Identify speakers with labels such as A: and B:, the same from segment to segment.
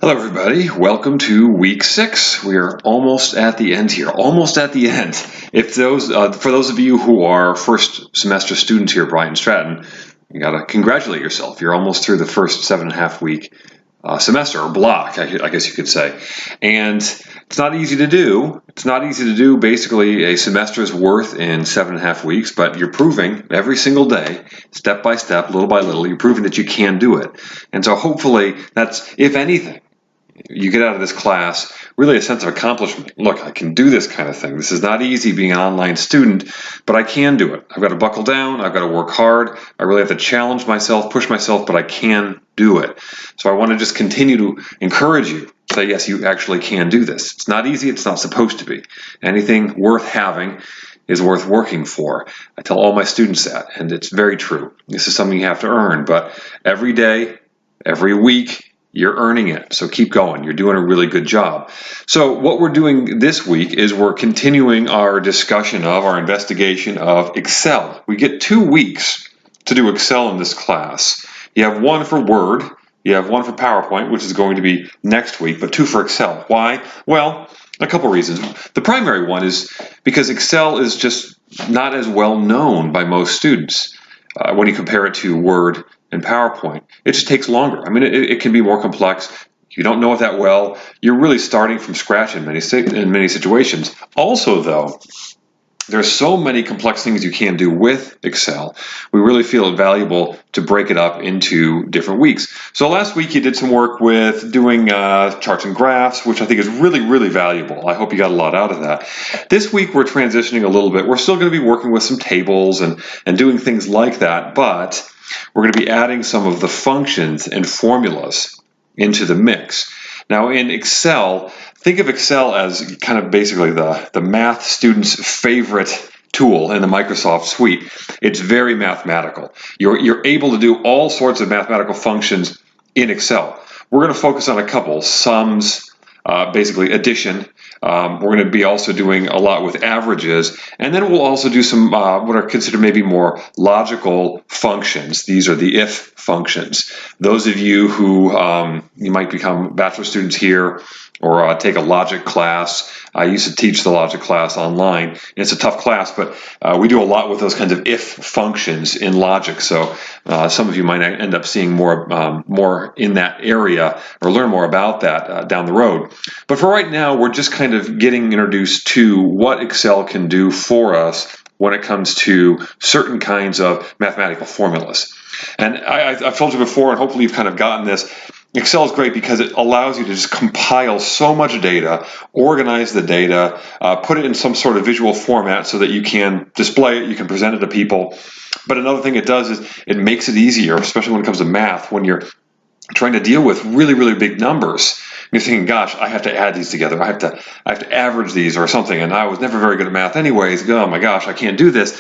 A: Hello everybody, welcome to week 6. We are almost at the end here, almost at the end. For those of you who are first semester students here at Bryant Stratton, you gotta congratulate yourself. You're almost through the first 7.5 week semester or block, I guess you could say. And it's not easy to do. It's not easy to do basically a semester's worth in 7.5 weeks, but you're proving every single day, step by step, little by little, you're proving that you can do it. And so hopefully that's, if anything, you get out of this class really a sense of accomplishment. Look, I can do this kind of thing. This is not easy being an online student, but I can do it. I've got to buckle down. I've got to work hard. I really have to challenge myself, push myself, but I can do it. So I want to just continue to encourage you. Say, yes, you actually can do this. It's not easy. It's not supposed to be. Anything worth having is worth working for. I tell all my students that, and it's very true. This is something you have to earn, but every day, every week, you're earning it, so keep going. You're doing a really good job. So what we're doing this week is we're continuing our discussion of, our investigation of Excel. We get 2 weeks to do Excel in this class. You have one for Word, you have one for PowerPoint, which is going to be next week, but 2 for Excel. Why? Well, a couple reasons. The primary one is because Excel is just not as well known by most students when you compare it to Word and PowerPoint. It just takes longer. I mean, it can be more complex. You don't know it that well. You're really starting from scratch in many situations. Also, though, there's so many complex things you can do with Excel. We really feel it valuable to break it up into different weeks. So last week you did some work with doing charts and graphs, which I think is really, really valuable. I hope you got a lot out of that. This week we're transitioning a little bit. We're still going to be working with some tables and doing things like that, but we're going to be adding some of the functions and formulas into the mix. Now in Excel, think of Excel as kind of basically the math student's favorite tool in the Microsoft suite. It's very mathematical. You're able to do all sorts of mathematical functions in Excel. We're going to focus on a couple: sums, basically addition. We're going to be also doing a lot with averages, and then we'll also do some what are considered maybe more logical functions. These are the if functions. Those of you who you might become bachelor students here or take a logic class. I used to teach the logic class online. It's a tough class, but we do a lot with those kinds of if functions in logic. So some of you might end up seeing more in that area or learn more about that down the road. But for right now, we're just kind of getting introduced to what Excel can do for us when it comes to certain kinds of mathematical formulas. And I've told you before, and hopefully you've kind of gotten this, Excel is great because it allows you to just compile so much data, organize the data, put it in some sort of visual format so that you can display it, you can present it to people. But another thing it does is it makes it easier, especially when it comes to math, when you're trying to deal with really, really big numbers. You're thinking, gosh, I have to add these together. I have to average these or something, and I was never very good at math anyways. Oh my gosh, I can't do this.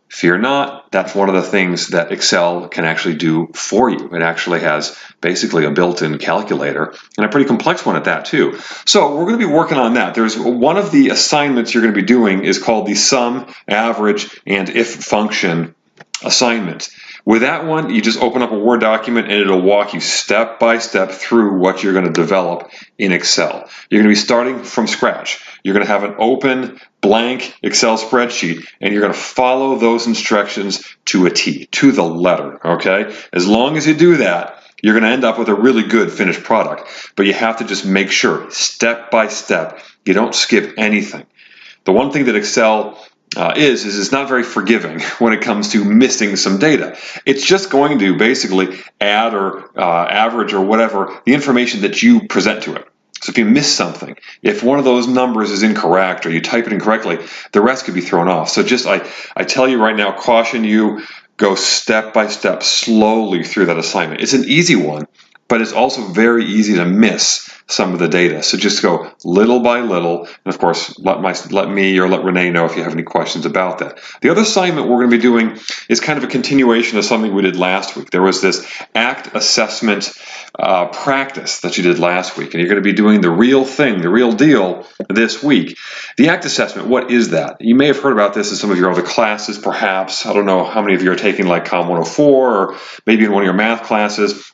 A: Fear not, that's one of the things that Excel can actually do for you. It actually has basically a built-in calculator, and a pretty complex one at that too. So we're going to be working on that. There's one of the assignments you're going to be doing is called the sum, average, and if function assignment. With that one, you just open up a Word document and it'll walk you step by step through what you're going to develop in Excel. You're going to be starting from scratch. You're going to have an open, blank Excel spreadsheet, and you're going to follow those instructions to a T, to the letter, okay? As long as you do that, you're going to end up with a really good finished product. But you have to just make sure, step by step, you don't skip anything. The one thing that Excel is it's not very forgiving when it comes to missing some data. It's just going to basically add or average or whatever the information that you present to it. So if you miss something, if one of those numbers is incorrect or you type it incorrectly, the rest could be thrown off. So just I tell you right now, caution you, go step by step slowly through that assignment. It's an easy one, but it's also very easy to miss some of the data. So just go little by little, and of course, let me or let Renee know if you have any questions about that. The other assignment we're going to be doing is kind of a continuation of something we did last week. There was this ACT assessment practice that you did last week, and you're going to be doing the real thing, the real deal this week. The ACT assessment, what is that? You may have heard about this in some of your other classes, perhaps. I don't know how many of you are taking like Com 104 or maybe in one of your math classes.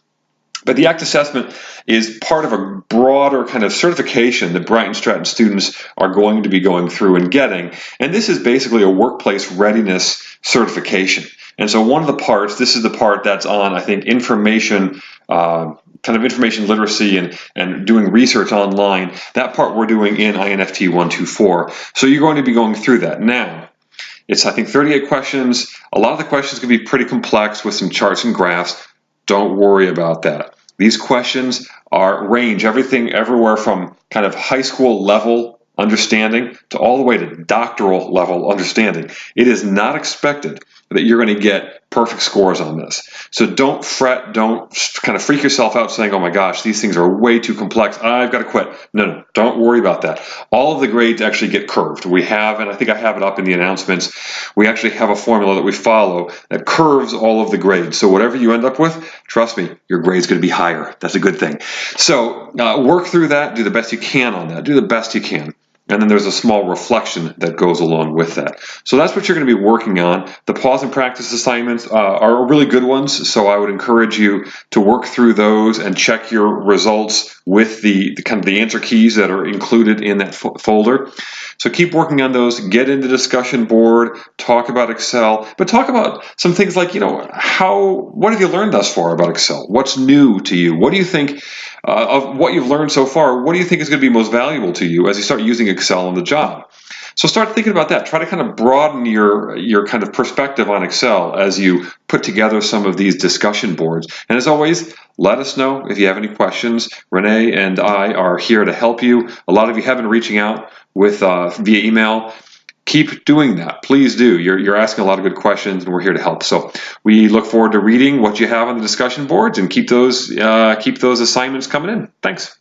A: But the ACT assessment is part of a broader kind of certification that Bryant Stratton students are going to be going through and getting. And this is basically a workplace readiness certification. And so one of the parts, this is the part that's on, I think, information, kind of information literacy and doing research online. That part we're doing in INFT 124. So you're going to be going through that. Now, it's, I think, 38 questions. A lot of the questions can be pretty complex with some charts and graphs. Don't worry about that. These questions range everything everywhere from kind of high school level understanding to all the way to doctoral level understanding. It is not expected that you're going to get perfect scores on this. So don't fret, don't kind of freak yourself out saying, oh my gosh, these things are way too complex, I've got to quit. No, don't worry about that. All of the grades actually get curved. We have, and I think I have it up in the announcements, we actually have a formula that we follow that curves all of the grades. So whatever you end up with, trust me, your grade's going to be higher. That's a good thing. So work through that, do the best you can on that, do the best you can. And then there's a small reflection that goes along with that. So that's what you're going to be working on. The pause and practice assignments are really good ones, so I would encourage you to work through those and check your results with the kind of the answer keys that are included in that folder. So keep working on those, get in the discussion board, talk about Excel, but talk about some things like, what have you learned thus far about Excel? What's new to you? What do you think of what you've learned so far? What do you think is going to be most valuable to you as you start using Excel on the job? So start thinking about that. Try to kind of broaden your kind of perspective on Excel as you put together some of these discussion boards. And as always, let us know if you have any questions. Renee and I are here to help you. A lot of you have been reaching out with via email. Keep doing that. Please do. You're asking a lot of good questions, and we're here to help. So we look forward to reading what you have on the discussion boards and keep those assignments coming in. Thanks.